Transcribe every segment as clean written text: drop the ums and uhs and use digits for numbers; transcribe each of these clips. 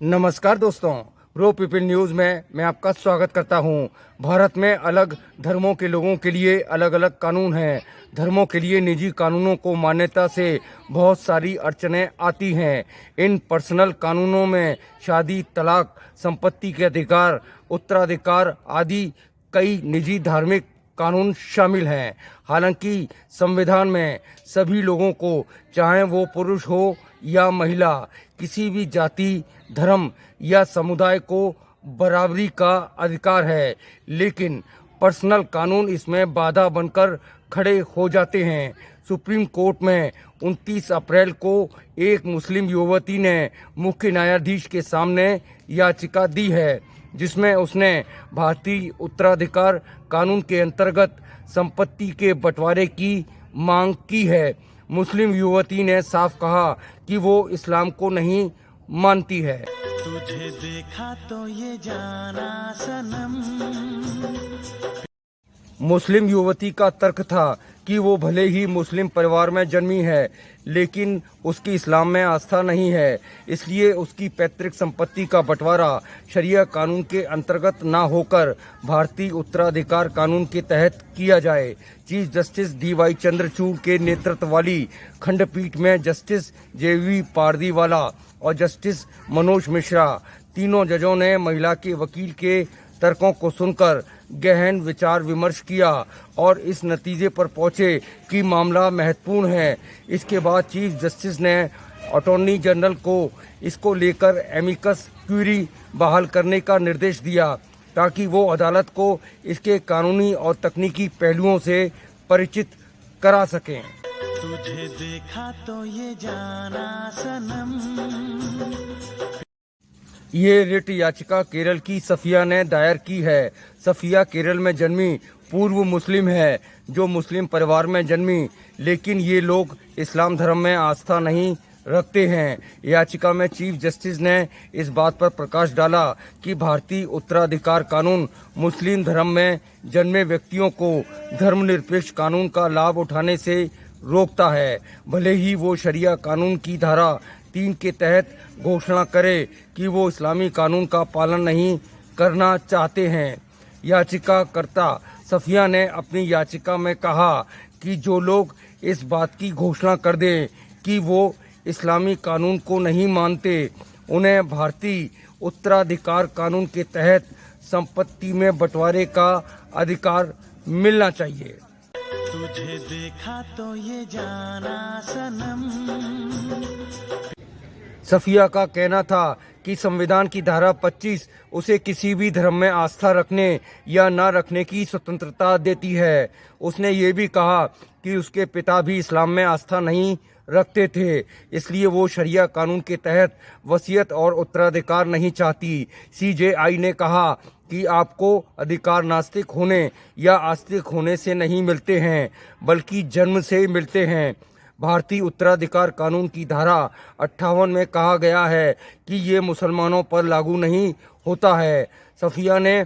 नमस्कार दोस्तों, pro people news में मैं आपका स्वागत करता हूं। भारत में अलग धर्मों के लोगों के लिए अलग अलग कानून हैं। धर्मों के लिए निजी कानूनों को मान्यता से बहुत सारी अड़चनें आती हैं। इन पर्सनल कानूनों में शादी, तलाक, संपत्ति के अधिकार, उत्तराधिकार आदि कई निजी धार्मिक कानून शामिल हैं। हालांकि संविधान में सभी लोगों को, चाहे वो पुरुष हो या महिला, किसी भी जाति, धर्म या समुदाय को बराबरी का अधिकार है, लेकिन पर्सनल कानून इसमें बाधा बनकर खड़े हो जाते हैं। सुप्रीम कोर्ट में 29 अप्रैल को एक मुस्लिम युवती ने मुख्य न्यायाधीश के सामने याचिका दी है, जिसमें उसने भारतीय उत्तराधिकार कानून के अंतर्गत संपत्ति के बंटवारे की मांग की है। मुस्लिम युवती ने साफ कहा कि वो इस्लाम को नहीं मानती है। तुझे देखा तो ये जाना सनम। मुस्लिम युवती का तर्क था कि वो भले ही मुस्लिम परिवार में जन्मी है, लेकिन उसकी इस्लाम में आस्था नहीं है, इसलिए उसकी पैतृक संपत्ति का बंटवारा शरिया कानून के अंतर्गत ना होकर भारतीय उत्तराधिकार कानून के तहत किया जाए। चीफ जस्टिस DY चंद्रचूड़ के नेतृत्व वाली खंडपीठ में जस्टिस JV पारदीवाला और जस्टिस मनोज मिश्रा, तीनों जजों ने महिला के वकील के तर्कों को सुनकर गहन विचार विमर्श किया और इस नतीजे पर पहुंचे कि मामला महत्वपूर्ण है। इसके बाद चीफ जस्टिस ने अटॉर्नी जनरल को इसको लेकर एमिकस क्यूरी बहाल करने का निर्देश दिया, ताकि वो अदालत को इसके कानूनी और तकनीकी पहलुओं से परिचित करा सकें। तुझे देखा तो ये जाना सनम। ये रिट याचिका केरल की सफिया ने दायर की है। सफिया केरल में जन्मी पूर्व मुस्लिम है, जो मुस्लिम परिवार में जन्मी, लेकिन ये लोग इस्लाम धर्म में आस्था नहीं रखते हैं। याचिका में चीफ जस्टिस ने इस बात पर प्रकाश डाला कि भारतीय उत्तराधिकार कानून मुस्लिम धर्म में जन्मे व्यक्तियों को धर्मनिरपेक्ष कानून का लाभ उठाने से रोकता है, भले ही वो शरिया कानून की धारा 3 के तहत घोषणा करे कि वो इस्लामी कानून का पालन नहीं करना चाहते हैं। याचिकाकर्ता सफिया ने अपनी याचिका में कहा कि जो लोग इस बात की घोषणा कर दें कि वो इस्लामी कानून को नहीं मानते, उन्हें भारतीय उत्तराधिकार कानून के तहत संपत्ति में बंटवारे का अधिकार मिलना चाहिए। तुझे देखा तो ये जाना सनम। सफिया का कहना था कि संविधान की धारा 25 उसे किसी भी धर्म में आस्था रखने या न रखने की स्वतंत्रता देती है। उसने ये भी कहा कि उसके पिता भी इस्लाम में आस्था नहीं रखते थे, इसलिए वो शरिया कानून के तहत वसीयत और उत्तराधिकार नहीं चाहती। CJI ने कहा कि आपको अधिकार नास्तिक होने या आस्तिक होने से नहीं मिलते हैं, बल्कि जन्म से मिलते हैं। भारतीय उत्तराधिकार कानून की धारा 58 में कहा गया है कि ये मुसलमानों पर लागू नहीं होता है। सफिया ने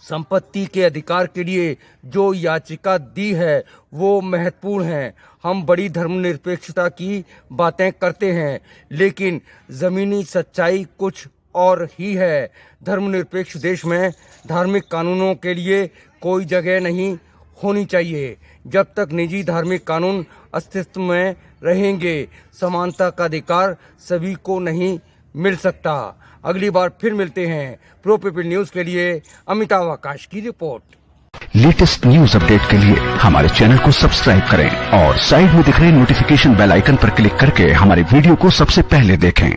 संपत्ति के अधिकार के लिए जो याचिका दी है वो महत्वपूर्ण है। हम बड़ी धर्मनिरपेक्षता की बातें करते हैं, लेकिन ज़मीनी सच्चाई कुछ और ही है। धर्मनिरपेक्ष देश में धार्मिक कानूनों के लिए कोई जगह नहीं होनी चाहिए। जब तक निजी धार्मिक कानून अस्तित्व में रहेंगे, समानता का अधिकार सभी को नहीं मिल सकता। अगली बार फिर मिलते हैं। प्रो पीपल न्यूज के लिए अमिताभ आकाश की रिपोर्ट। लेटेस्ट न्यूज अपडेट के लिए हमारे चैनल को सब्सक्राइब करें और साइड में दिख रहे नोटिफिकेशन बेल आइकन पर क्लिक करके हमारे वीडियो को सबसे पहले देखें।